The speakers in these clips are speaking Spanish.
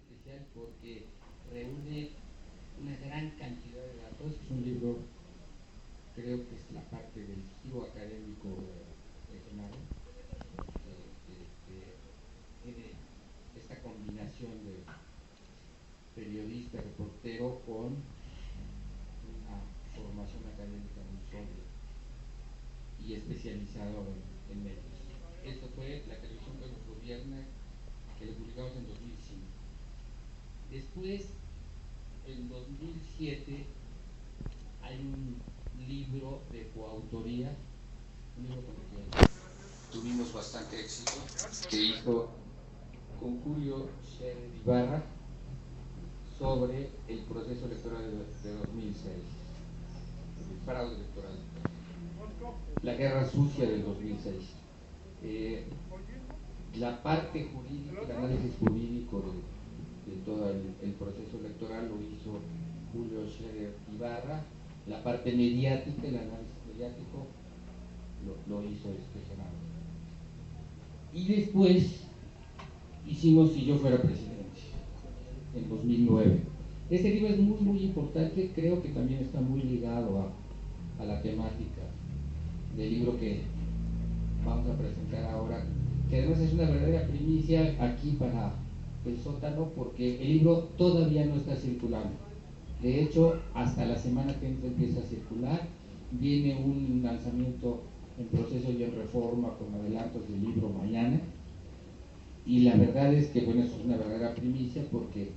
especial porque reúne una gran cantidad de datos. Es un libro, creo que es la parte del giro académico de Genaro, que tiene esta combinación de periodista, reportero con una formación académica muy sólida y especializado en medios. Esto fue la televisión que nos gobierna, que lo publicamos en 2005. Después, en 2007, hay un libro de coautoría, un libro con el que tuvimos bastante éxito, que hizo con Julio Scherer Ibarra sobre el proceso electoral de 2006, el fraude electoral, la guerra sucia del 2006. La parte jurídica, el análisis jurídico de todo el proceso electoral lo hizo Julio Scherer Ibarra. La parte mediática, el análisis mediático, lo hizo Genaro. Y después hicimos Si yo fuera presidente, en 2009. Este libro es muy, muy importante, creo que también está muy ligado a la temática del libro que vamos a presentar ahora, que además es una verdadera primicia aquí para el sótano, porque el libro todavía no está circulando. De hecho, hasta la semana que entra empieza a circular. Viene un lanzamiento en proceso y en reforma con adelantos del libro mañana. Y la verdad es que, bueno, eso es una verdadera primicia, porque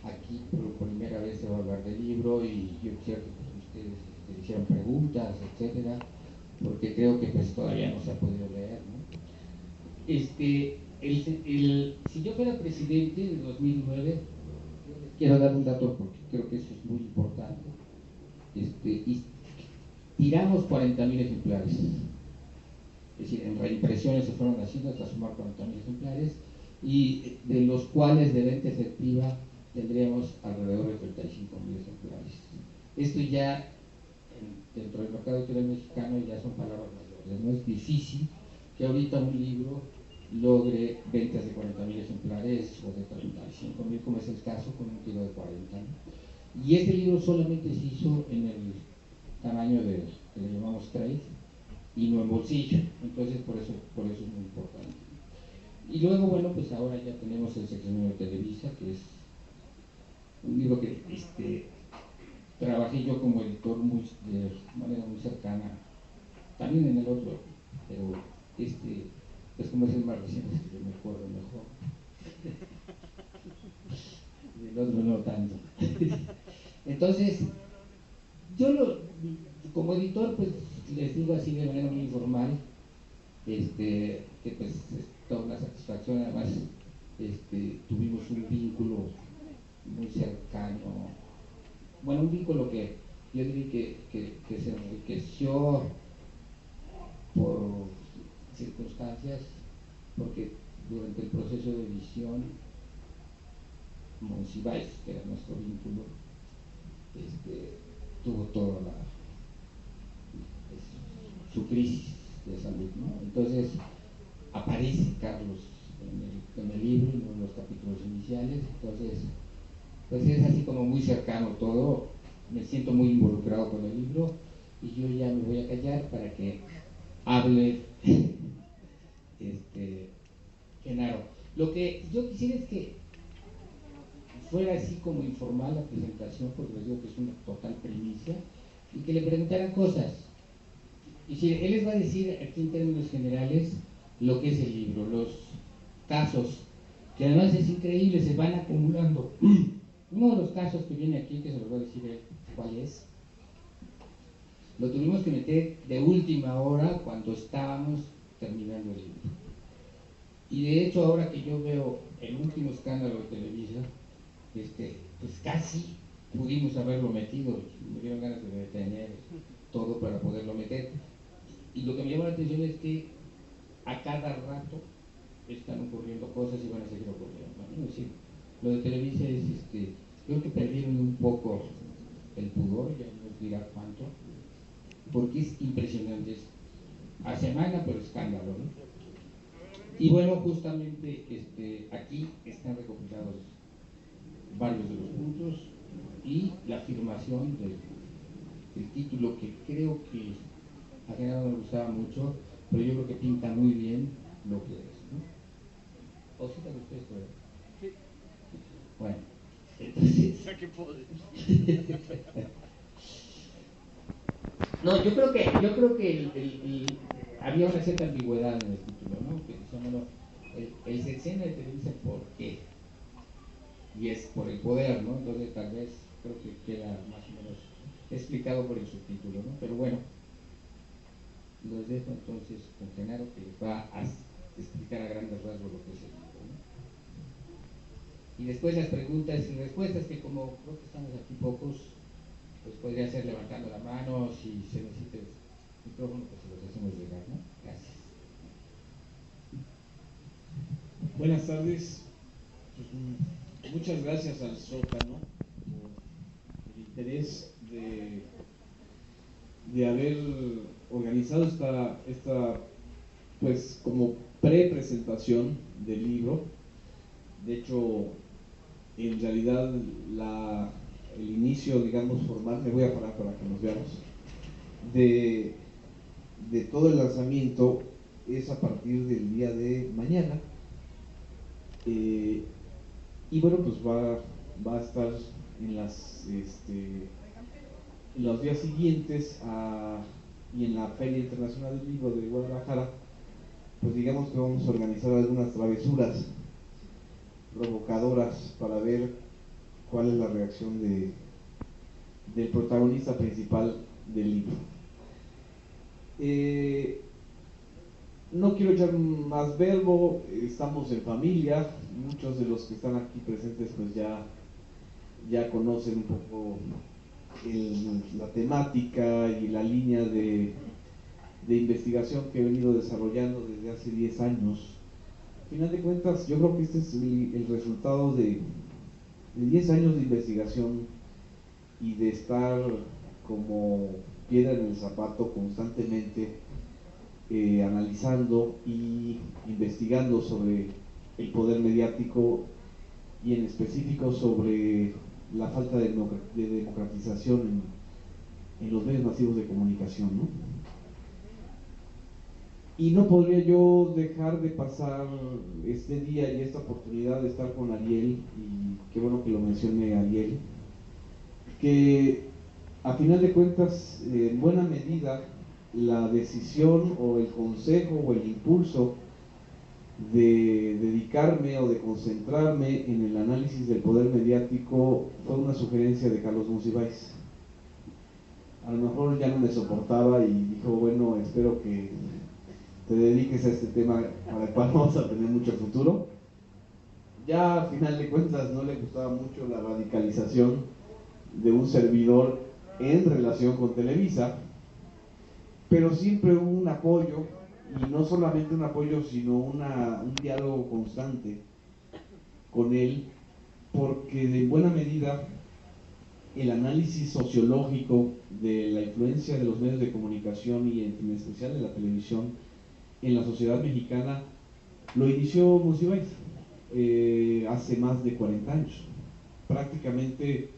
aquí por primera vez se va a hablar del libro y yo quiero que ustedes hicieran preguntas, etcétera, porque creo que pues todavía no se ha podido leer, ¿no? Si yo fuera presidente de 2009, quiero dar un dato porque creo que eso es muy importante. Y tiramos 40.000 ejemplares. Es decir, en reimpresiones se fueron haciendo hasta sumar 40.000 ejemplares, y de los cuales de venta efectiva tendríamos alrededor de 35.000 ejemplares. Esto ya dentro del mercado editorial mexicano ya son palabras mayores. No es difícil que ahorita un libro logre ventas de 40.000 ejemplares o de 35.000, como es el caso con un tiro de 40. Y este libro solamente se hizo en el tamaño que le llamamos trade y no en bolsillo, entonces por eso es muy importante. Y luego, bueno, pues ahora ya tenemos el Sexenio de Televisa, que es un libro que trabajé yo como editor de manera muy cercana, también en el otro, pero pues como es el más reciente, es que yo me acuerdo mejor. El otro no tanto. Entonces, yo como editor, pues les digo así de manera muy informal, que pues es toda una satisfacción. Además, tuvimos un vínculo muy cercano, bueno, un vínculo que yo diría que se enriqueció por circunstancias, porque durante el proceso de edición, Monsiváis, que era nuestro vínculo, tuvo toda su crisis de salud, ¿no? Entonces aparece Carlos en el libro, en uno de los capítulos iniciales. Entonces pues es así como muy cercano todo, me siento muy involucrado con el libro, y yo ya me voy a callar para que hable Genaro. Lo que yo quisiera es que fuera así como informal la presentación, porque les digo que es una total primicia, y que le preguntaran cosas. Y si él les va a decir aquí en términos generales lo que es el libro, los casos, que además es increíble, se van acumulando. Uno de los casos que viene aquí, que se los voy a decir cuál es, lo tuvimos que meter de última hora cuando estábamos terminando el libro. Y de hecho, ahora que yo veo el último escándalo de Televisa, pues casi pudimos haberlo metido, me dieron ganas de detener todo para poderlo meter. Y lo que me llama la atención es que a cada rato están ocurriendo cosas y van a seguir ocurriendo, ¿no? Es decir, lo de Televisa es, creo que perdieron un poco el pudor, ya nos dirá cuánto, porque es impresionante, es a semana por escándalo, ¿no? Y bueno, justamente aquí están recopilados varios de los puntos y la afirmación del título, que creo que a Genaro no le gustaba mucho, pero yo creo que pinta muy bien lo que es, ¿no? ¿O sí te gustó esto? Sí. Bueno, entonces... No, yo creo que había una cierta ambigüedad en el título, ¿no? Que decía, bueno, el sexenio de Televisa, ¿por qué? Y es por el poder, ¿no? Entonces tal vez creo que queda más o menos explicado por el subtítulo, ¿no? Pero bueno, los dejo entonces con Genaro, que les va a explicar a grandes rasgos lo que es el libro, ¿no? Y después las preguntas y respuestas, que como creo que estamos aquí pocos, pues podría ser levantando la mano, si se necesita el micrófono, pues se los hacemos llegar, ¿no? Gracias. Buenas tardes. Pues, muchas gracias al Sótano por el interés de haber organizado esta pues como pre-presentación del libro. De hecho, en realidad el inicio, digamos, formal, me voy a parar para que nos veamos, de todo el lanzamiento es a partir del día de mañana. Y bueno, pues va a estar en los días siguientes y en la Feria Internacional del Libro de Guadalajara, pues digamos que vamos a organizar algunas travesuras provocadoras para ver cuál es la reacción del protagonista principal del libro. No quiero echar más verbo, estamos en familia, muchos de los que están aquí presentes pues ya conocen un poco la temática y la línea de investigación que he venido desarrollando desde hace 10 años. Al final de cuentas, yo creo que este es el resultado de 10 años de investigación y de estar como piedra en el zapato constantemente, analizando y investigando sobre el poder mediático y en específico sobre la falta de democratización en los medios masivos de comunicación, ¿no? Y no podría yo dejar de pasar este día y esta oportunidad de estar con Ariel, y qué bueno que lo mencione Ariel, que a final de cuentas, en buena medida, la decisión o el consejo o el impulso de dedicarme o de concentrarme en el análisis del poder mediático fue una sugerencia de Carlos Monsiváis. A lo mejor ya no me soportaba y dijo, bueno, espero que te dediques a este tema para el cual vamos a tener mucho futuro. Ya a final de cuentas no le gustaba mucho la radicalización de un servidor en relación con Televisa, pero siempre hubo un apoyo, y no solamente un apoyo, sino un diálogo constante con él, porque de buena medida el análisis sociológico de la influencia de los medios de comunicación y en especial de la televisión en la sociedad mexicana lo inició Monsiváis hace más de 40 años. Prácticamente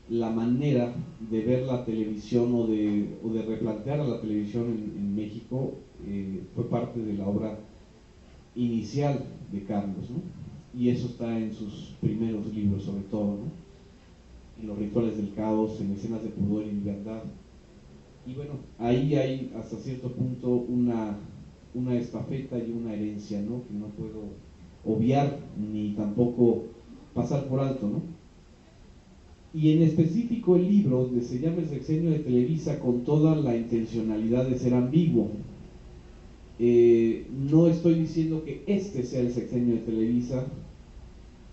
la manera de ver la televisión o de replantear a la televisión en México fue parte de la obra inicial de Carlos, ¿no? Y eso está en sus primeros libros, sobre todo, ¿no? En Los rituales del caos, en Escenas de pudor y libertad. Y bueno, ahí hay hasta cierto punto una estafeta y una herencia, ¿no? Que no puedo obviar ni tampoco pasar por alto, ¿no? Y en específico el libro se llama El sexenio de Televisa, con toda la intencionalidad de ser ambiguo. No estoy diciendo que este sea el sexenio de Televisa,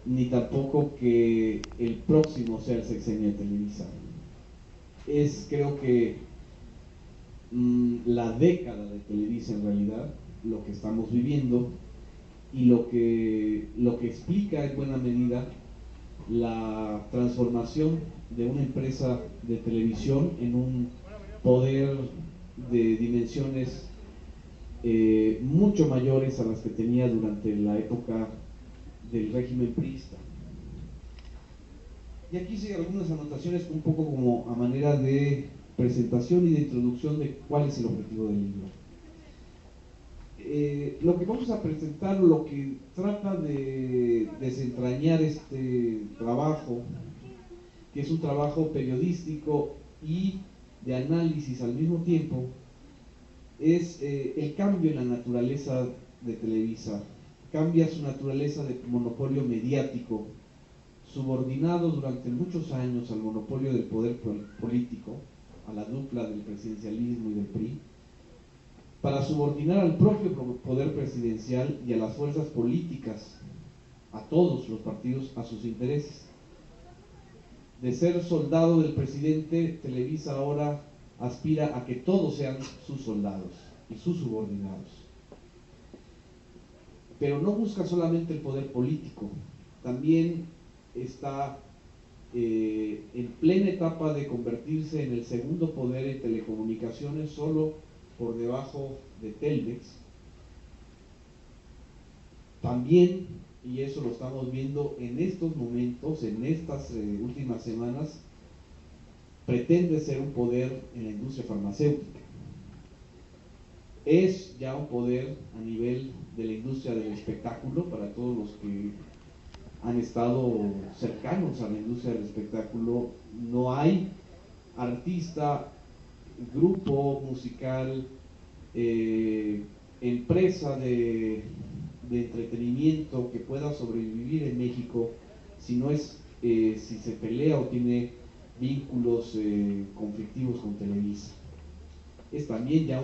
ni tampoco que el próximo sea el sexenio de Televisa. Es, creo que, la década de Televisa en realidad, lo que estamos viviendo, y lo que explica en buena medida la transformación de una empresa de televisión en un poder de dimensiones mucho mayores a las que tenía durante la época del régimen priista. Y aquí hice algunas anotaciones un poco como a manera de presentación y de introducción de cuál es el objetivo del libro. Lo que vamos a presentar, lo que trata de desentrañar este trabajo, que es un trabajo periodístico y de análisis al mismo tiempo, es el cambio en la naturaleza de Televisa. Cambia su naturaleza de monopolio mediático, subordinado durante muchos años al monopolio del poder político, a la dupla del presidencialismo y del PRI, para subordinar al propio poder presidencial y a las fuerzas políticas, a todos los partidos, a sus intereses. De ser soldado del presidente, Televisa ahora aspira a que todos sean sus soldados y sus subordinados. Pero no busca solamente el poder político, también está en plena etapa de convertirse en el segundo poder en telecomunicaciones, solo por debajo de Telmex. También, y eso lo estamos viendo en estos momentos, en estas últimas semanas, pretende ser un poder en la industria farmacéutica. Es ya un poder a nivel de la industria del espectáculo. Para todos los que han estado cercanos a la industria del espectáculo, no hay artista, grupo musical, empresa de entretenimiento que pueda sobrevivir en México si no es, si se pelea o tiene vínculos conflictivos con Televisa. Es también ya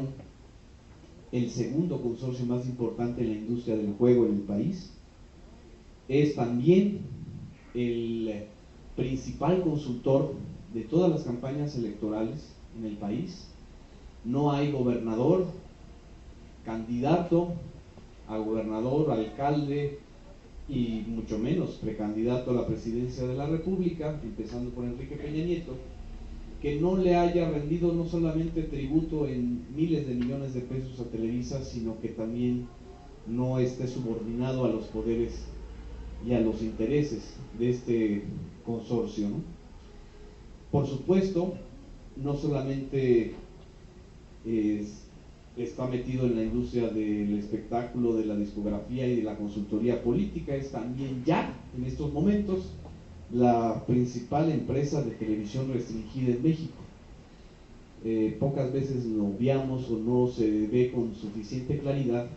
el segundo consorcio más importante en la industria del juego en el país. Es también el principal consultor de todas las campañas electorales en el país. No hay gobernador, candidato a gobernador, alcalde y mucho menos precandidato a la presidencia de la República, empezando por Enrique Peña Nieto, que no le haya rendido no solamente tributo en miles de millones de pesos a Televisa, sino que también no esté subordinado a los poderes y a los intereses de este consorcio, ¿no? Por supuesto, no solamente está metido en la industria del espectáculo, de la discografía y de la consultoría política, es también ya en estos momentos la principal empresa de televisión restringida en México. Pocas veces lo obviamos o no se ve con suficiente claridad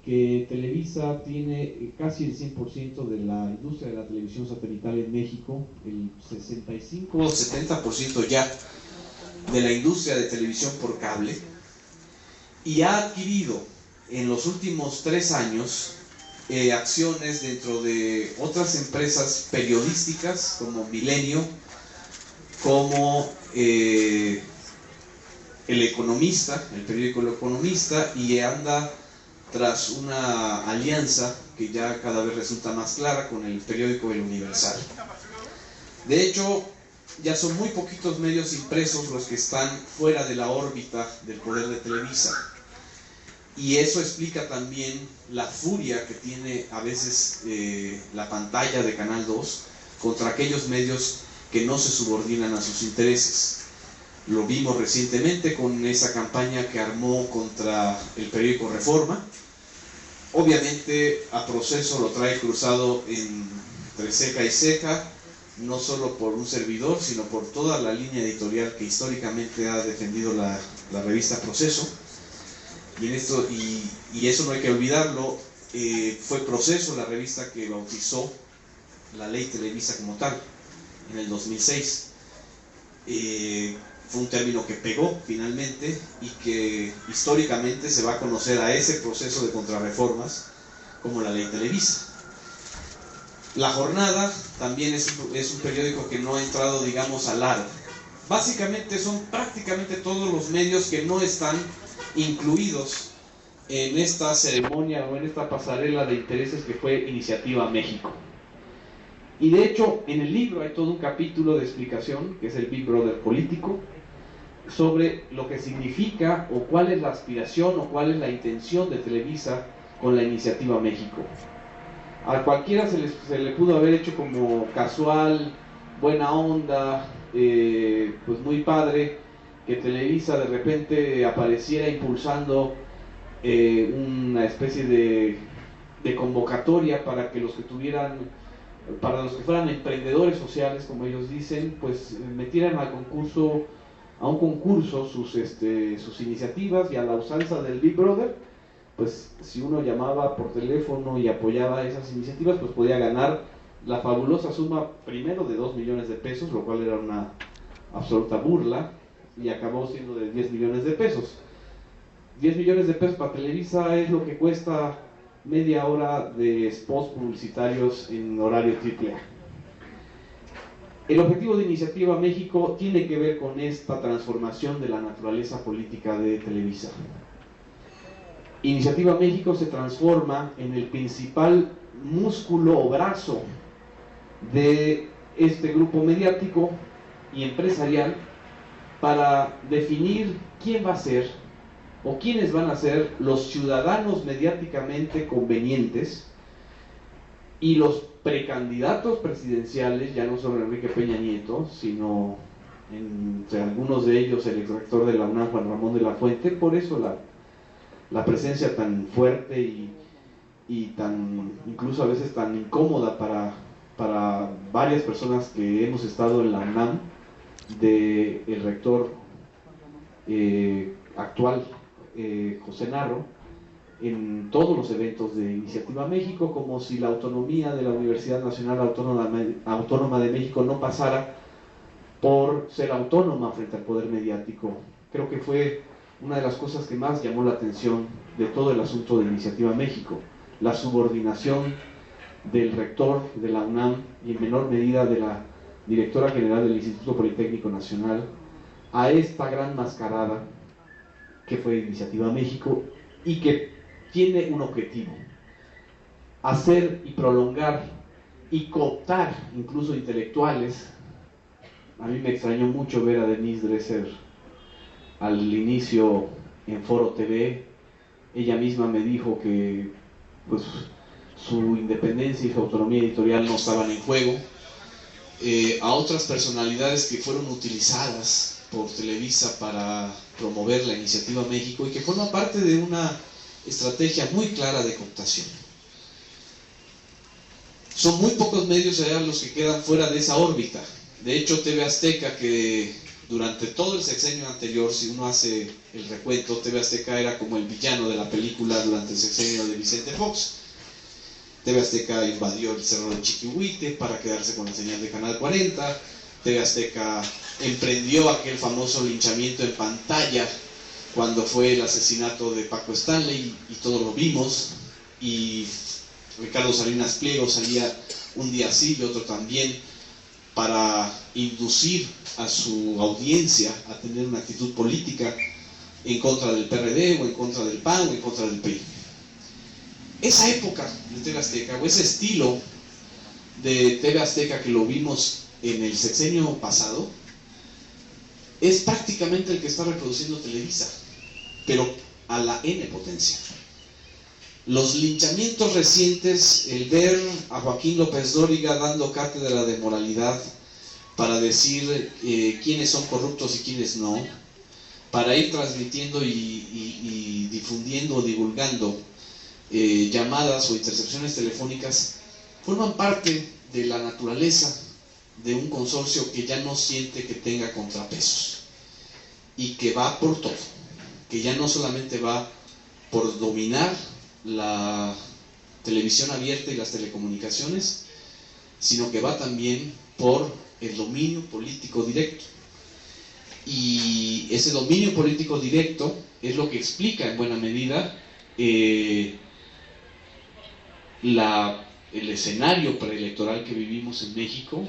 que Televisa tiene casi el 100% de la industria de la televisión satelital en México, el 65 o 70% ya de la industria de televisión por cable, y ha adquirido en los últimos 3 años acciones dentro de otras empresas periodísticas como Milenio, como El Economista, el periódico El Economista, y anda tras una alianza que ya cada vez resulta más clara con el periódico El Universal. De hecho, ya son muy poquitos medios impresos los que están fuera de la órbita del poder de Televisa. Y eso explica también la furia que tiene a veces la pantalla de Canal 2 contra aquellos medios que no se subordinan a sus intereses. Lo vimos recientemente con esa campaña que armó contra el periódico Reforma. Obviamente a Proceso lo trae cruzado entre ceja y ceja, no solo por un servidor, sino por toda la línea editorial que históricamente ha defendido la revista Proceso. Y eso no hay que olvidarlo, fue Proceso la revista que bautizó la ley Televisa como tal, en el 2006. Fue un término que pegó finalmente y que históricamente se va a conocer a ese proceso de contrarreformas como la ley Televisa. La Jornada también es un periódico que no ha entrado, digamos, al aro. Básicamente son prácticamente todos los medios que no están incluidos en esta ceremonia o en esta pasarela de intereses que fue Iniciativa México. Y de hecho, en el libro hay todo un capítulo de explicación, que es el Big Brother político, sobre lo que significa o cuál es la aspiración o cuál es la intención de Televisa con la Iniciativa México. A cualquiera se le pudo haber hecho como casual buena onda, pues muy padre, que Televisa de repente apareciera impulsando una especie de convocatoria para que los que tuvieran, para los que fueran emprendedores sociales, como ellos dicen, pues metieran a un concurso sus iniciativas, y a la usanza del Big Brother, pues si uno llamaba por teléfono y apoyaba esas iniciativas, pues podía ganar la fabulosa suma primero de 2 millones de pesos, lo cual era una absoluta burla, y acabó siendo de 10 millones de pesos. 10 millones de pesos para Televisa es lo que cuesta media hora de spots publicitarios en horario AAA. El objetivo de Iniciativa México tiene que ver con esta transformación de la naturaleza política de Televisa. Iniciativa México se transforma en el principal músculo o brazo de este grupo mediático y empresarial para definir quién va a ser o quiénes van a ser los ciudadanos mediáticamente convenientes y los precandidatos presidenciales, ya no solo Enrique Peña Nieto, sino entre algunos de ellos el exrector de la UNAM, Juan Ramón de la Fuente. Por eso la presencia tan fuerte y tan, incluso a veces tan incómoda para varias personas que hemos estado en la UNAM, del rector actual, José Narro, en todos los eventos de Iniciativa México, como si la autonomía de la Universidad Nacional Autónoma de México no pasara por ser autónoma frente al poder mediático. Creo que fue una de las cosas que más llamó la atención de todo el asunto de Iniciativa México, la subordinación del rector de la UNAM y en menor medida de la directora general del Instituto Politécnico Nacional a esta gran mascarada que fue Iniciativa México, y que tiene un objetivo: hacer y prolongar y cooptar incluso intelectuales. A mí me extrañó mucho ver a Denise Dresser al inicio en Foro TV. Ella misma me dijo que pues su independencia y su autonomía editorial no estaban en juego. A otras personalidades que fueron utilizadas por Televisa para promover la Iniciativa México y que forma parte de una estrategia muy clara de cooptación. Son muy pocos medios allá los que quedan fuera de esa órbita. De hecho, TV Azteca, que durante todo el sexenio anterior, si uno hace el recuento, TV Azteca era como el villano de la película durante el sexenio de Vicente Fox. TV Azteca invadió el Cerro de Chiquihuite para quedarse con la señal de Canal 40. TV Azteca emprendió aquel famoso linchamiento en pantalla cuando fue el asesinato de Paco Stanley, y todos lo vimos, y Ricardo Salinas Pliego salía un día sí y otro también para inducir a su audiencia a tener una actitud política en contra del PRD o en contra del PAN o en contra del PRI. Esa época de TV Azteca, o ese estilo de TV Azteca que lo vimos en el sexenio pasado, es prácticamente el que está reproduciendo Televisa, pero a la N potencia. Los linchamientos recientes, el ver a Joaquín López Dóriga dando cátedra de moralidad para decir quiénes son corruptos y quiénes no, para ir transmitiendo y difundiendo o divulgando llamadas o intercepciones telefónicas, forman parte de la naturaleza de un consorcio que ya no siente que tenga contrapesos y que va por todo, que ya no solamente va por dominar la televisión abierta y las telecomunicaciones, sino que va también por el dominio político directo. Y ese dominio político directo es lo que explica en buena medida el escenario preelectoral que vivimos en México.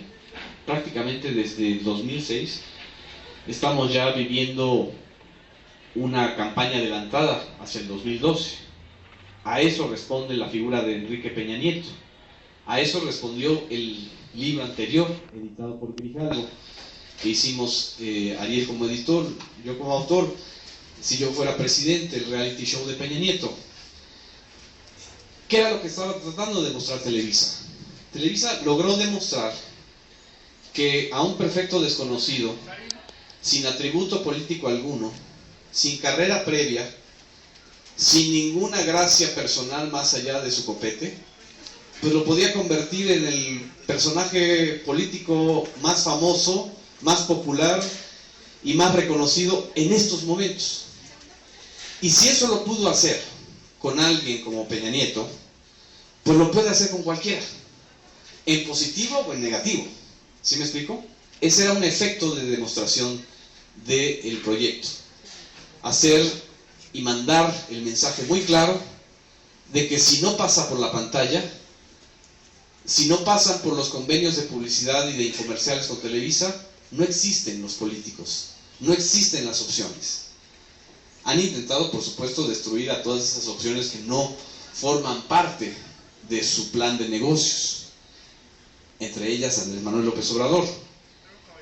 Prácticamente desde el 2006 estamos ya viviendo una campaña adelantada hacia el 2012. A eso responde la figura de Enrique Peña Nieto. A eso respondió el libro anterior, editado por Grijalvo, que hicimos Ariel como editor, yo como autor, Si yo fuera presidente, el reality show de Peña Nieto. ¿Qué era lo que estaba tratando de demostrar Televisa? Televisa logró demostrar que a un perfecto desconocido, sin atributo político alguno, sin carrera previa, sin ninguna gracia personal más allá de su copete, pues lo podía convertir en el personaje político más famoso, más popular y más reconocido en estos momentos. Y si eso lo pudo hacer con alguien como Peña Nieto, pues lo puede hacer con cualquiera, en positivo o en negativo. ¿Sí me explico? Ese era un efecto de demostración del proyecto. Hacer y mandar el mensaje muy claro de que si no pasa por la pantalla, si no pasan por los convenios de publicidad y de infomerciales con Televisa, no existen los políticos, no existen las opciones. Han intentado, por supuesto, destruir a todas esas opciones que no forman parte de su plan de negocios, entre ellas Andrés Manuel López Obrador.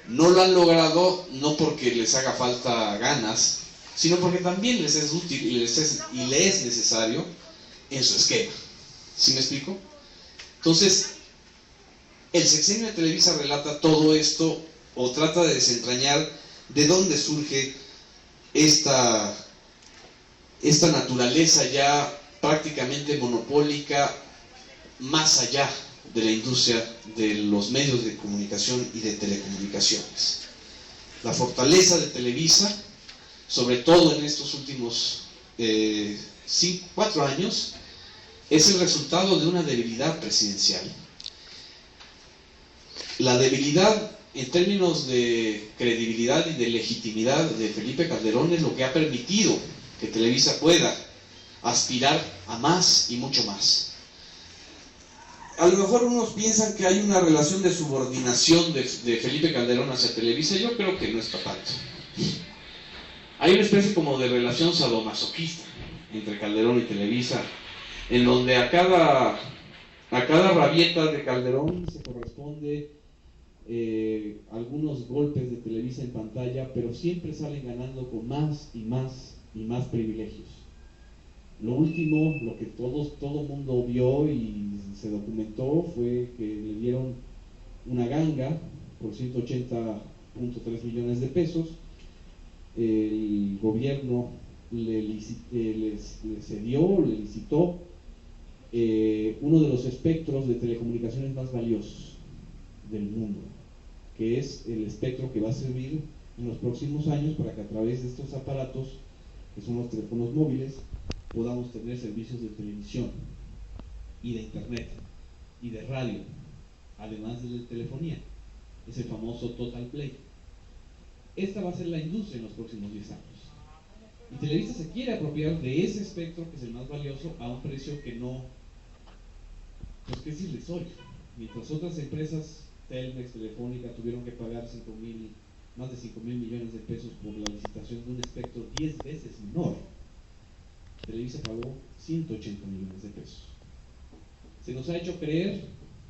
No lo han logrado no porque les haga falta ganas, sino porque también les es útil y le es necesario en su esquema. ¿Sí me explico? Entonces, el sexenio de Televisa relata todo esto, o trata de desentrañar de dónde surge esta naturaleza ya prácticamente monopólica, más allá de la industria de los medios de comunicación y de telecomunicaciones. La fortaleza de Televisa, sobre todo en estos últimos 4 años, es el resultado de una debilidad presidencial. La debilidad en términos de credibilidad y de legitimidad de Felipe Calderón es lo que ha permitido que Televisa pueda aspirar a más y mucho más. A lo mejor unos piensan que hay una relación de subordinación de Felipe Calderón hacia Televisa. Yo creo que no está tanto. Hay una especie como de relación sadomasoquista entre Calderón y Televisa, en donde a cada rabieta de Calderón se corresponde algunos golpes de Televisa en pantalla, pero siempre salen ganando con más y más y más privilegios. Lo último, lo que todo mundo vio y se documentó, fue que le dieron una ganga por 180.3 millones de pesos. El gobierno le licitó uno de los espectros de telecomunicaciones más valiosos del mundo, que es el espectro que va a servir en los próximos años para que a través de estos aparatos, que son los teléfonos móviles, podamos tener servicios de televisión y de internet y de radio, además de telefonía. Es el famoso Total Play. Esta va a ser la industria en los próximos 10 años. Y Televisa se quiere apropiar de ese espectro, que es el más valioso, a un precio que no, pues que es irrisorio. Mientras otras empresas, Telmex, Telefónica, tuvieron que pagar más de 5.000 millones de pesos por la licitación de un espectro 10 veces menor, Televisa pagó 180 millones de pesos. Se nos ha hecho creer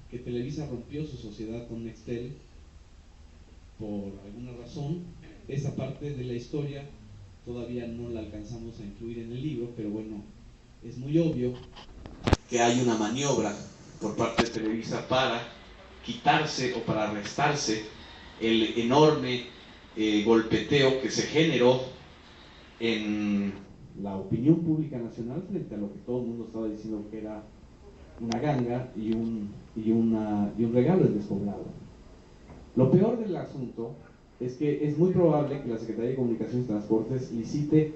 que Televisa rompió su sociedad con Nextel por alguna razón. Esa parte de la historia todavía no la alcanzamos a incluir en el libro, pero bueno, es muy obvio que hay una maniobra por parte de Televisa para quitarse o para restarse el enorme golpeteo que se generó en la opinión pública nacional frente a lo que todo el mundo estaba diciendo que era una ganga y un regalo del despoblado. Lo peor del asunto es que es muy probable que la Secretaría de Comunicaciones y Transportes licite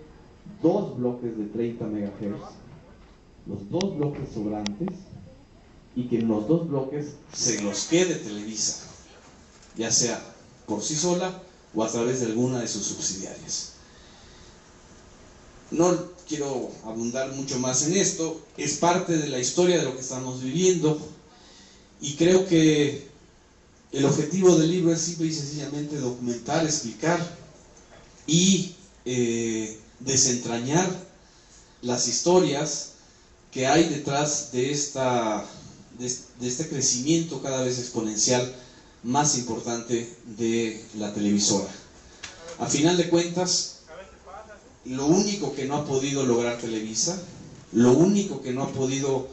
2 bloques de 30 MHz, los 2 bloques sobrantes, y que en los 2 bloques se los quede Televisa, ya sea por sí sola o a través de alguna de sus subsidiarias. No quiero abundar mucho más en esto, es parte de la historia de lo que estamos viviendo, y creo que el objetivo del libro es simple y sencillamente documentar, explicar y desentrañar las historias que hay detrás de este crecimiento cada vez exponencial más importante de la televisora. A final de cuentas, lo único que no ha podido lograr Televisa, lo único que no ha podido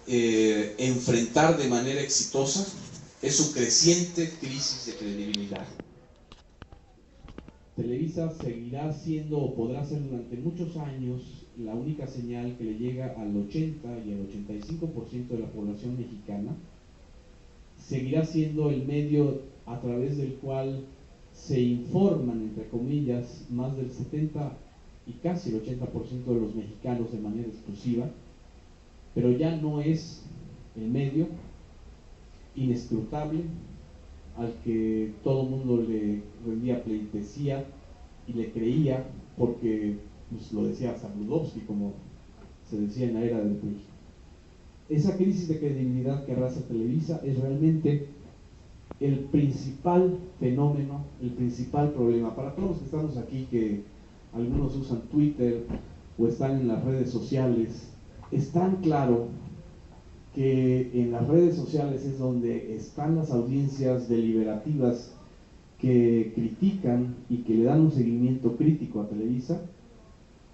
enfrentar de manera exitosa, es su creciente crisis de credibilidad. Televisa seguirá siendo o podrá ser durante muchos años la única señal que le llega al 80 y al 85% de la población mexicana. Seguirá siendo el medio a través del cual se informan, entre comillas, más del 70 y casi el 80% de los mexicanos de manera exclusiva, pero ya no es el medio inescrutable al que todo el mundo le rendía pleitesía y le creía, porque pues, lo decía Zabludovsky, como se decía en la era del PRI. Esa crisis de credibilidad que arrasa Televisa es realmente el principal fenómeno, el principal problema. Para todos los que estamos aquí, que algunos usan Twitter o están en las redes sociales, es tan claro que en las redes sociales es donde están las audiencias deliberativas que critican y que le dan un seguimiento crítico a Televisa,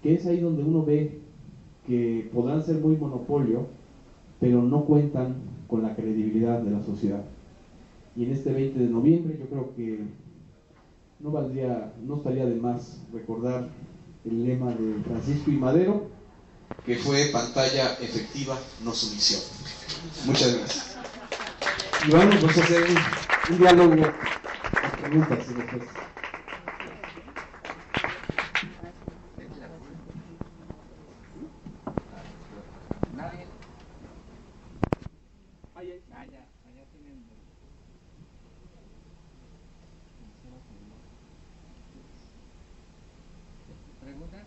que es ahí donde uno ve que podrán ser muy monopolio, pero no cuentan con la credibilidad de la sociedad. Y en este 20 de noviembre yo creo que no estaría de más recordar el lema de Francisco I. Madero, Que fue pantalla efectiva, no sumisión. Muchas gracias. y vamos a hacer un diálogo de preguntas y respuestas. ¿Nadie? ¿Pregunta?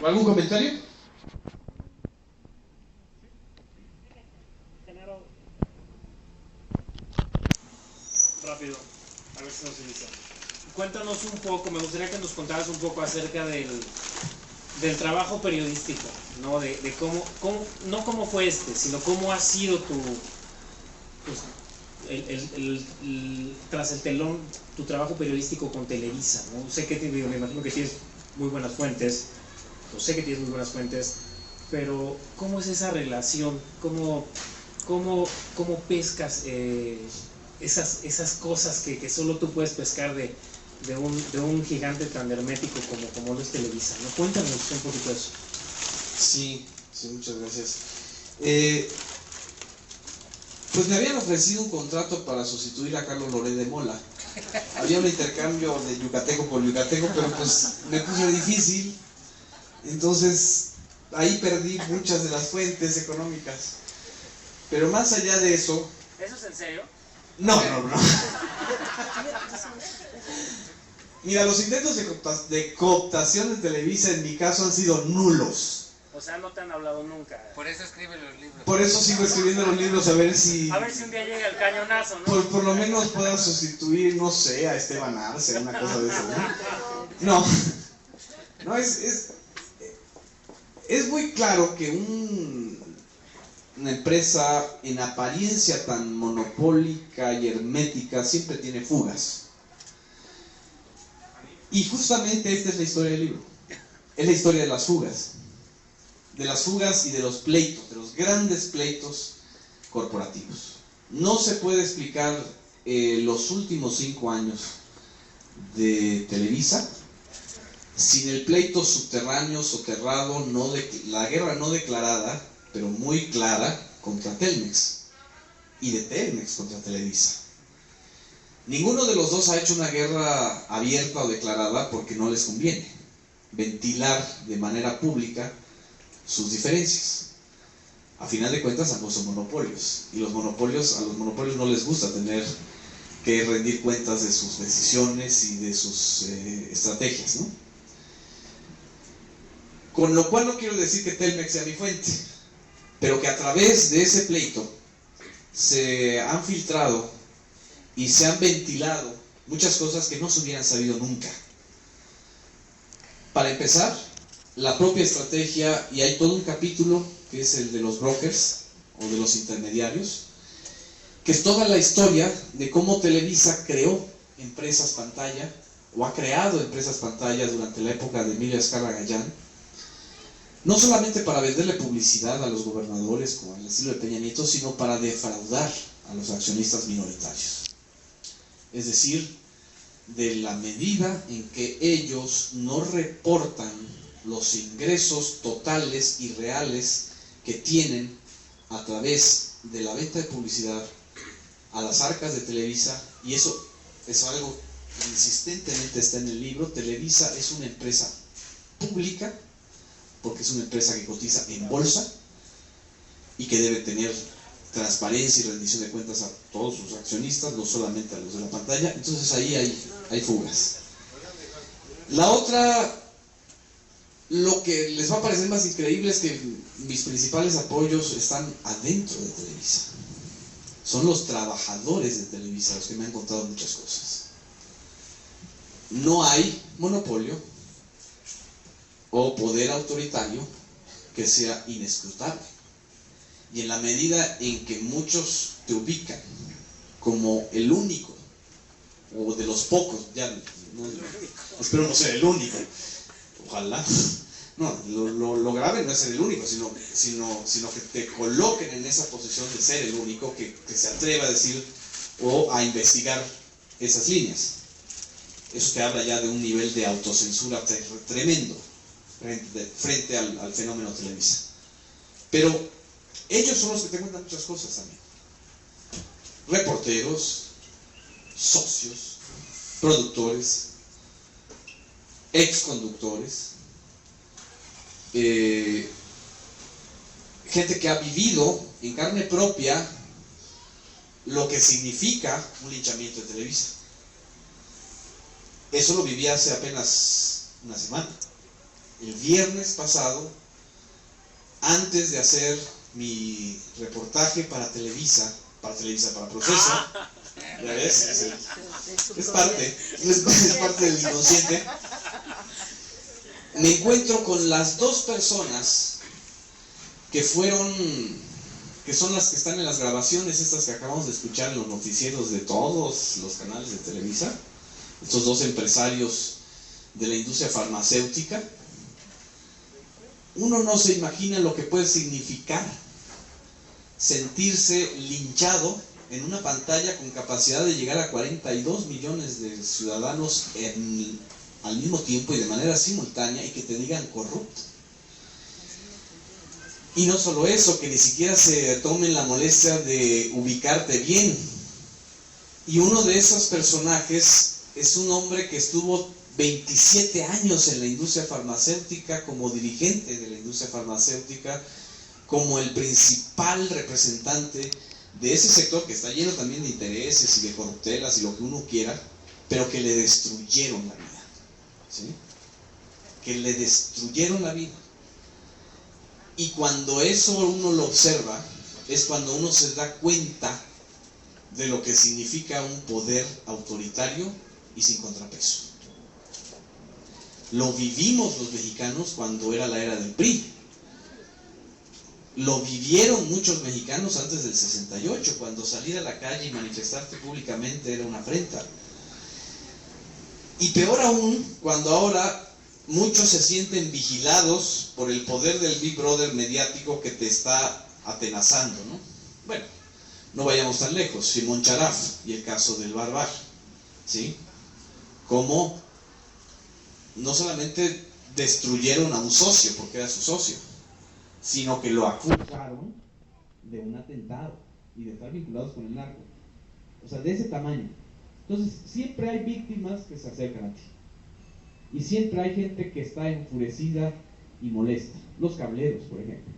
¿Algún comentario? Rápido, a ver si nos inicia. Cuéntanos un poco, me gustaría que nos contaras un poco acerca del trabajo periodístico, ¿no? De no cómo fue sino cómo ha sido tras el telón, tu trabajo periodístico con Televisa, ¿no? Sé que me imagino que tienes muy buenas fuentes, pero ¿cómo es esa relación? ¿Cómo pescas esas cosas que solo tú puedes pescar de un gigante tan hermético como lo es Televisa, ¿no? Cuéntanos un poquito eso. Sí, muchas gracias. Pues me habían ofrecido un contrato para sustituir a Carlos Loret de Mola. Había un intercambio de yucateco por yucateco, pero pues me puse difícil. Entonces ahí perdí muchas de las fuentes económicas. Pero más allá de eso... ¿Eso es en serio? No. Mira, los intentos de cooptación de Televisa en mi caso han sido nulos. O sea, no te han hablado nunca. Por eso escribe los libros. Por eso sigo escribiendo los libros, a ver si un día llega el cañonazo, ¿no? por lo menos pueda sustituir, no sé, a Esteban Arce, una cosa de eso, ¿no? No, es muy claro que una empresa en apariencia tan monopólica y hermética siempre tiene fugas. Y justamente esta es la historia del libro. Es la historia de las fugas. De las fugas y de los pleitos, de los grandes pleitos corporativos. No se puede explicar los últimos 5 años de Televisa sin el pleito subterráneo, soterrado, la guerra no declarada, pero muy clara, contra Telmex, y de Telmex contra Televisa. Ninguno de los dos ha hecho una guerra abierta o declarada porque no les conviene ventilar de manera pública sus diferencias. A final de cuentas, ambos son monopolios, y a los monopolios no les gusta tener que rendir cuentas de sus decisiones y de sus estrategias, ¿no? Con lo cual no quiero decir que Telmex sea mi fuente, pero que a través de ese pleito se han filtrado y se han ventilado muchas cosas que no se hubieran sabido nunca. Para empezar, la propia estrategia, y hay todo un capítulo que es el de los brokers o de los intermediarios, que es toda la historia de cómo Televisa creó empresas pantalla, o ha creado empresas pantalla durante la época de Emilio Azcárraga Gallán, no solamente para venderle publicidad a los gobernadores como al estilo de Peña Nieto, sino para defraudar a los accionistas minoritarios. Es decir, de la medida en que ellos no reportan los ingresos totales y reales que tienen a través de la venta de publicidad a las arcas de Televisa, y eso es algo que insistentemente está en el libro. Televisa es una empresa pública porque es una empresa que cotiza en bolsa y que debe tener transparencia y rendición de cuentas a todos sus accionistas, no solamente a los de la pantalla. Entonces ahí hay fugas. La otra, lo que les va a parecer más increíble es que mis principales apoyos están adentro de Televisa. Son los trabajadores de Televisa los que me han contado muchas cosas. No hay monopolio o poder autoritario que sea inescrutable. Y en la medida en que muchos te ubican como el único, o de los pocos, ya no, espero no ser el único, ojalá, no, lo grave no es ser el único, sino que te coloquen en esa posición de ser el único, que se atreva a decir o a investigar esas líneas. Eso te habla ya de un nivel de autocensura tremendo frente al fenómeno Televisa. Pero ellos son los que te cuentan muchas cosas también. Reporteros, socios, productores, exconductores, gente que ha vivido en carne propia lo que significa un linchamiento de Televisa. Eso lo viví hace apenas una semana. El viernes pasado, antes de hacer mi reportaje para Televisa, para Proceso, ¿ya ves? Es parte del inconsciente. Me encuentro con las dos personas que son las que están en las grabaciones estas que acabamos de escuchar en los noticieros de todos los canales de Televisa. Estos dos empresarios de la industria farmacéutica. Uno no se imagina lo que puede significar sentirse linchado en una pantalla con capacidad de llegar a 42 millones de ciudadanos al mismo tiempo y de manera simultánea, y que te digan corrupto. Y no solo eso, que ni siquiera se tomen la molestia de ubicarte bien. Y uno de esos personajes es un hombre que estuvo 27 años en la industria farmacéutica como dirigente de la industria farmacéutica, como el principal representante de ese sector que está lleno también de intereses y de corruptelas y lo que uno quiera, pero que le destruyeron la vida, ¿sí? Que le destruyeron la vida. Y cuando eso uno lo observa, es cuando uno se da cuenta de lo que significa un poder autoritario y sin contrapeso. Lo vivimos los mexicanos cuando era la era del PRI. Lo vivieron muchos mexicanos antes del 68, cuando salir a la calle y manifestarte públicamente era una afrenta. Y peor aún, cuando ahora muchos se sienten vigilados por el poder del Big Brother mediático que te está atenazando, ¿no? Bueno, no vayamos tan lejos. Simón Charaf y el caso del Barbar, ¿sí? Como no solamente destruyeron a un socio porque era su socio, sino que lo acusaron de un atentado y de estar vinculados con el narco. O sea, de ese tamaño. Entonces, siempre hay víctimas que se acercan a ti. Y siempre hay gente que está enfurecida y molesta. Los cableros, por ejemplo.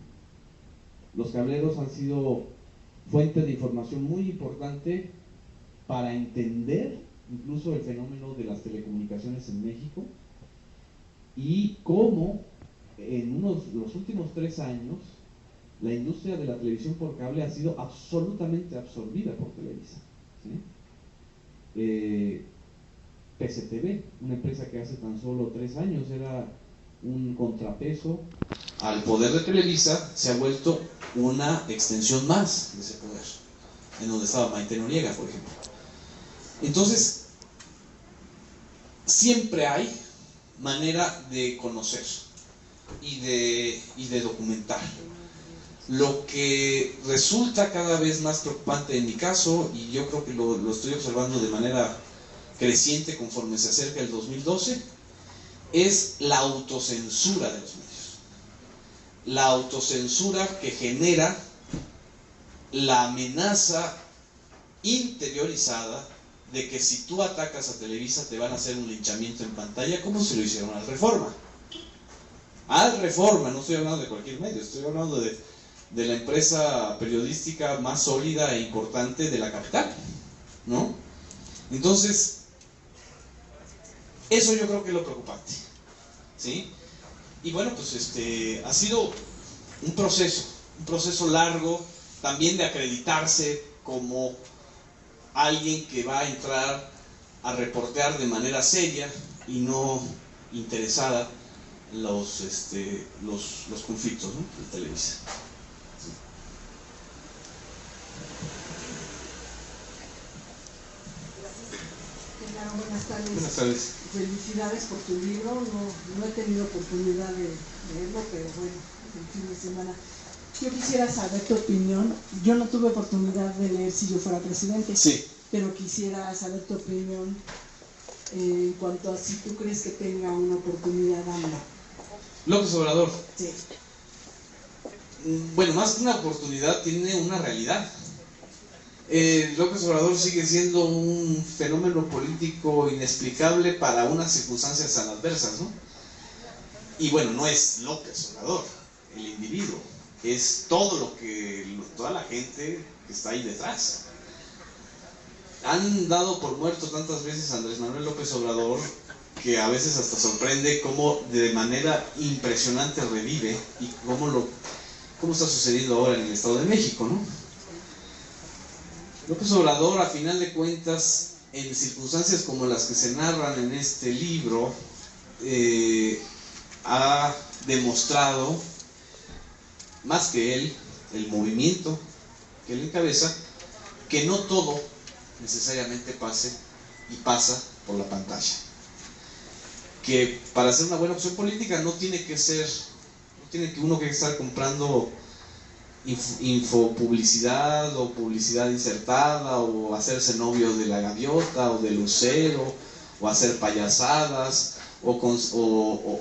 Los cableros han sido fuente de información muy importante para entender incluso el fenómeno de las telecomunicaciones en México, y cómo en los últimos 3 años la industria de la televisión por cable ha sido absolutamente absorbida por Televisa, ¿sí? PCTV, una empresa que hace tan solo 3 años era un contrapeso al poder de Televisa, se ha vuelto una extensión más de ese poder, en donde estaba Maite Noriega, por ejemplo. Entonces, siempre hay manera de conocer y de documentar. Lo que resulta cada vez más preocupante en mi caso, y yo creo que lo estoy observando de manera creciente conforme se acerca el 2012, es la autocensura de los medios. La autocensura que genera la amenaza interiorizada de que si tú atacas a Televisa te van a hacer un linchamiento en pantalla, como se lo hicieron al Reforma. Al Reforma, no estoy hablando de cualquier medio, estoy hablando de la empresa periodística más sólida e importante de la capital, ¿no? Entonces, eso yo creo que es lo preocupante, ¿sí? Y bueno, pues ha sido un proceso largo, también de acreditarse como alguien que va a entrar a reportear de manera seria y no interesada los conflictos, ¿no?, de Televisa. Buenas tardes. Buenas tardes. Felicidades por tu libro. No he tenido oportunidad de leerlo, pero bueno, el fin de semana. Yo quisiera saber tu opinión. Yo no tuve oportunidad de leer Si yo fuera presidente, sí, pero quisiera saber tu opinión en cuanto a si tú crees que tenga una oportunidad AMLO. López Obrador. Sí. Bueno, más que una oportunidad, tiene una realidad. López Obrador sigue siendo un fenómeno político inexplicable para unas circunstancias tan adversas, ¿no? Y bueno, no es López Obrador, el individuo, es toda la gente que está ahí detrás. Han dado por muerto tantas veces a Andrés Manuel López Obrador que a veces hasta sorprende cómo de manera impresionante revive y cómo está sucediendo ahora en el Estado de México, ¿no? López Obrador, a final de cuentas, en circunstancias como las que se narran en este libro, ha demostrado, más que él, el movimiento que él encabeza, que no todo necesariamente pasa por la pantalla. Que para hacer una buena opción política no tiene que uno que estar comprando infopublicidad o publicidad insertada o hacerse novio de la gaviota o del lucero o hacer payasadas o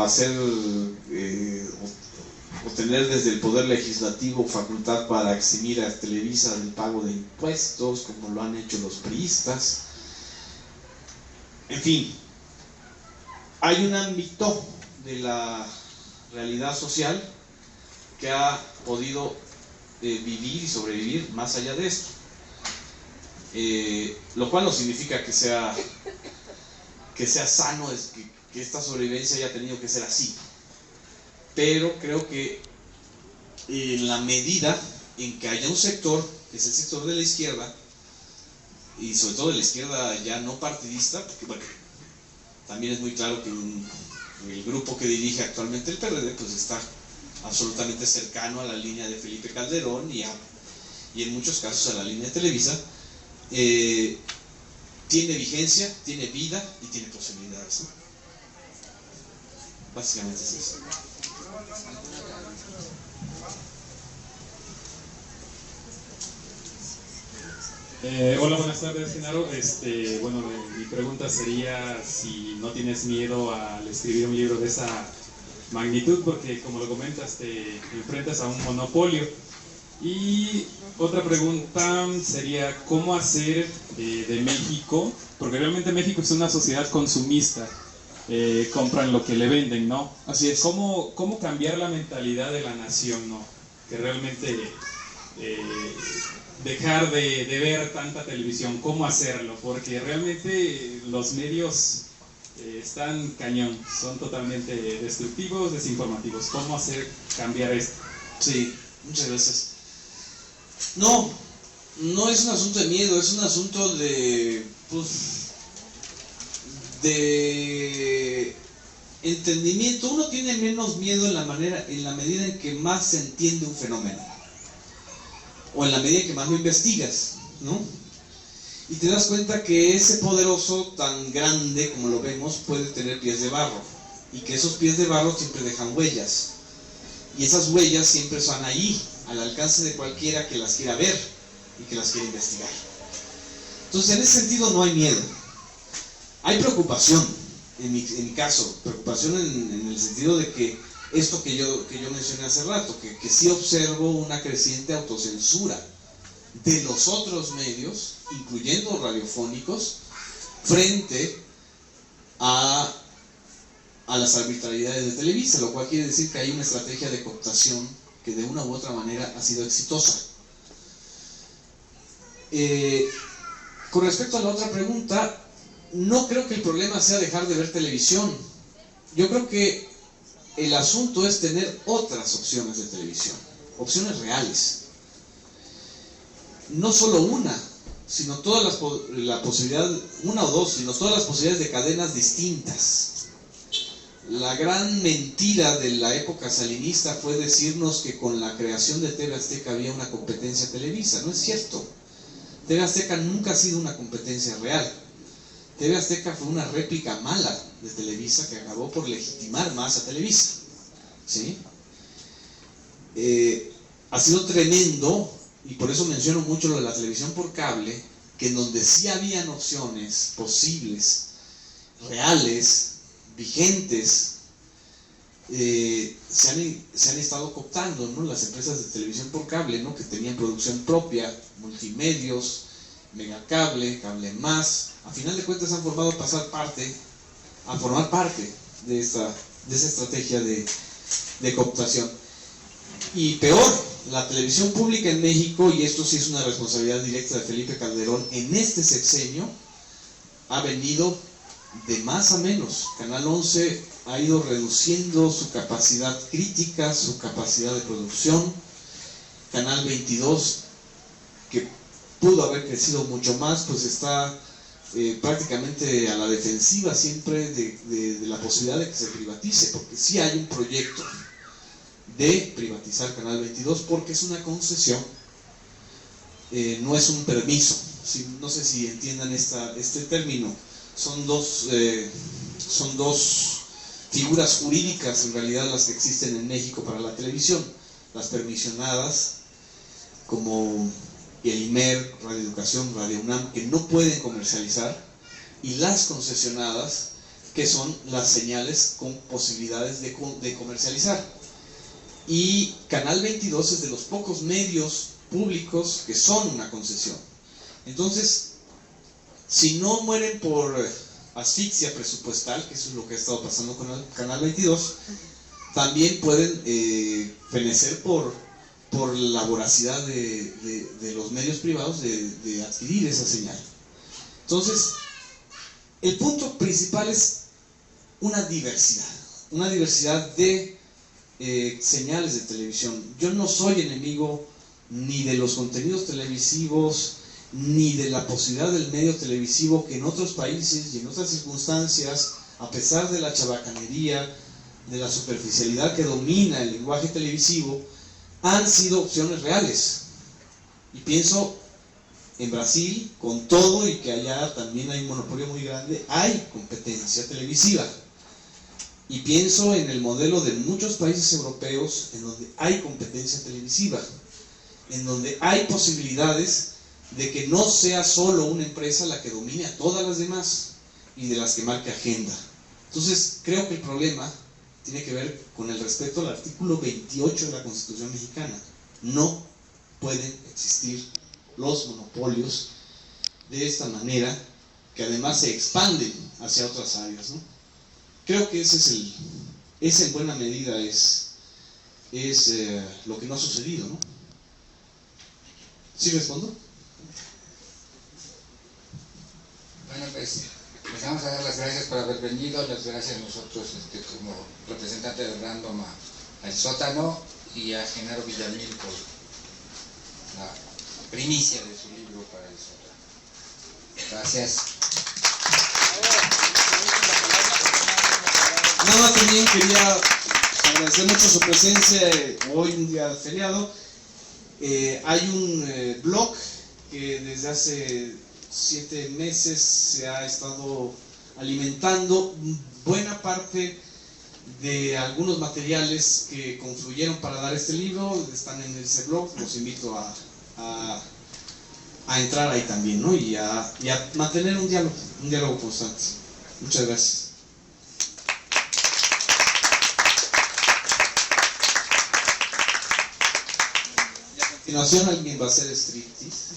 hacer o tener desde el poder legislativo facultad para eximir a Televisa del pago de impuestos como lo han hecho los priistas. En fin, hay un ámbito de la realidad social que ha podido vivir y sobrevivir más allá de esto, lo cual no significa que sea sano, que esta sobrevivencia haya tenido que ser así, pero creo que en la medida en que haya un sector, que es el sector de la izquierda, y sobre todo de la izquierda ya no partidista, porque bueno, también es muy claro que el grupo que dirige actualmente el PRD pues está absolutamente cercano a la línea de Felipe Calderón y en muchos casos a la línea de Televisa, tiene vigencia, tiene vida y tiene posibilidades, ¿no? Básicamente es eso. Hola, buenas tardes, Genaro. Bueno, mi pregunta sería si no tienes miedo al escribir un libro de esa magnitud, porque como lo comentas, te enfrentas a un monopolio. Y otra pregunta sería, ¿cómo hacer de México? Porque realmente México es una sociedad consumista, compran lo que le venden, ¿no? Así es. ¿Cómo cambiar la mentalidad de la nación, ¿no? Que realmente dejar de ver tanta televisión, ¿cómo hacerlo? Porque realmente los medios están cañón, son totalmente destructivos, desinformativos. ¿Cómo hacer cambiar esto? Sí, muchas gracias. No es un asunto de miedo, es un asunto de entendimiento. Uno tiene menos miedo en la medida en que más se entiende un fenómeno, o en la medida en que más lo investigas, ¿no? Y te das cuenta que ese poderoso tan grande como lo vemos puede tener pies de barro, y que esos pies de barro siempre dejan huellas. Y esas huellas siempre son ahí, al alcance de cualquiera que las quiera ver y que las quiera investigar. Entonces, en ese sentido no hay miedo. Hay preocupación, en mi caso, preocupación en el sentido de que esto que yo mencioné hace rato, que sí observo una creciente autocensura de los otros medios, incluyendo radiofónicos, frente a las arbitrariedades de Televisa, lo cual quiere decir que hay una estrategia de cooptación que de una u otra manera ha sido exitosa. Con respecto a la otra pregunta, no creo que el problema sea dejar de ver televisión. Yo creo que el asunto es tener otras opciones de televisión, opciones reales. No solo una, sino todas la posibilidad, una o dos, sino todas las posibilidades de cadenas distintas. La gran mentira de la época salinista fue decirnos que con la creación de TV Azteca había una competencia a Televisa. No es cierto. TV Azteca nunca ha sido una competencia real. TV Azteca fue una réplica mala de Televisa que acabó por legitimar más a Televisa. ¿Sí? Ha sido tremendo, y por eso menciono mucho lo de la televisión por cable, que en donde sí habían opciones posibles, reales, vigentes, se han estado cooptando, ¿no? Las empresas de televisión por cable, ¿no? Que tenían producción propia, multimedios, Megacable, Cable Más, a final de cuentas han formar parte de esa estrategia de cooptación. Y peor, la televisión pública en México, y esto sí es una responsabilidad directa de Felipe Calderón, en este sexenio ha venido de más a menos. Canal 11 ha ido reduciendo su capacidad crítica, su capacidad de producción. Canal 22, que pudo haber crecido mucho más, pues está prácticamente a la defensiva siempre de la posibilidad de que se privatice, porque sí hay un proyecto de privatizar Canal 22 porque es una concesión, no es un permiso. No sé si entiendan este término. Son dos figuras jurídicas en realidad las que existen en México para la televisión: las permisionadas, como el IMER, Radio Educación, Radio UNAM, que no pueden comercializar, y las concesionadas, que son las señales con posibilidades de comercializar. Y Canal 22 es de los pocos medios públicos que son una concesión. Entonces, si no mueren por asfixia presupuestal, que eso es lo que ha estado pasando con el Canal 22, también pueden fenecer por la voracidad de los medios privados de adquirir esa señal. Entonces, el punto principal es una diversidad de señales de televisión. Yo no soy enemigo ni de los contenidos televisivos, ni de la posibilidad del medio televisivo, que en otros países y en otras circunstancias, a pesar de la chabacanería, de la superficialidad que domina el lenguaje televisivo, han sido opciones reales. Y pienso en Brasil, con todo y que allá también hay un monopolio muy grande, hay competencia televisiva. Y pienso en el modelo de muchos países europeos en donde hay competencia televisiva, en donde hay posibilidades de que no sea solo una empresa la que domine a todas las demás y de las que marque agenda. Entonces, creo que el problema tiene que ver con el respeto al artículo 28 de la Constitución mexicana. No pueden existir los monopolios de esta manera, que además se expanden hacia otras áreas, ¿no? Creo que ese en buena medida es lo que no ha sucedido, ¿no? ¿Sí respondo? Bueno, pues les vamos a dar las gracias por haber venido, las gracias a nosotros como representante de Random al Sótano, y a Genaro Villamil por la primicia de su libro para el Sótano. Gracias. Nada más también quería agradecer mucho su presencia hoy, un día feriado. Hay un blog que desde hace 7 meses se ha estado alimentando. Buena parte de algunos materiales que confluyeron para dar este libro, están en ese blog, los invito a entrar ahí también, ¿no? Y a mantener un diálogo constante. Muchas gracias. Y a continuación alguien va a hacer striptease.